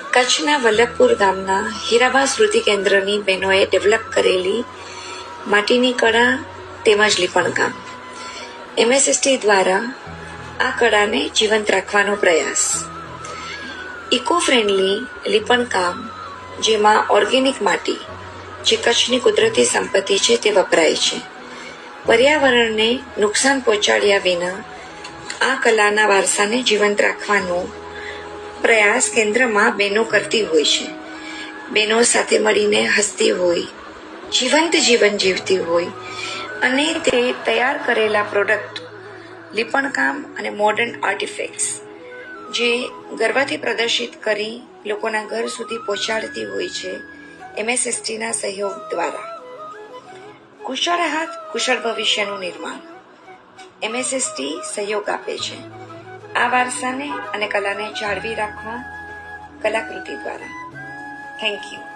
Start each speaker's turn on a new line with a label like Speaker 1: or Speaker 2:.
Speaker 1: કચ્છના વલ્લભપુર ગામના હીરાબા સ્મૃતિ કેન્દ્રની બહેનોએ ડેવલપ કરેલી માટીની કળા તેમજ લીપણકામ. MSST દ્વારા આ કળાને જીવંત રાખવાનો પ્રયાસ. ઇકો ફ્રેન્ડલી લીપણકામ, જેમાં ઓર્ગેનિક માટી, જે કચ્છની કુદરતી સંપત્તિ છે, તે વપરાય છે. પર્યાવરણને નુકસાન પહોંચાડ્યા વિના આ કલાના વારસાને જીવંત રાખવાનો પ્રયાસ કેન્દ્રમાં બહેનો કરતી હોય છે. બહેનો સાથે મળીને હસતી હોય, જીવંત જીવન જીવતી હોય અને તે તૈયાર કરેલા પ્રોડક્ટ, લીપણકામ અને મોડર્ન આર્ટિફેક્ટ્સ જે ગર્વથી પ્રદર્શિત કરી લોકોના ઘર સુધી પહોંચાડતી હોય છે MSSTના સહયોગ દ્વારા. કુશળ હાથ કુશળ ભવિષ્યનું નિર્માણ. MSST સહયોગ આપે છે આ વારસાને અને કલાને જાળવી રાખવા કલાકૃતિ દ્વારા. Thank you.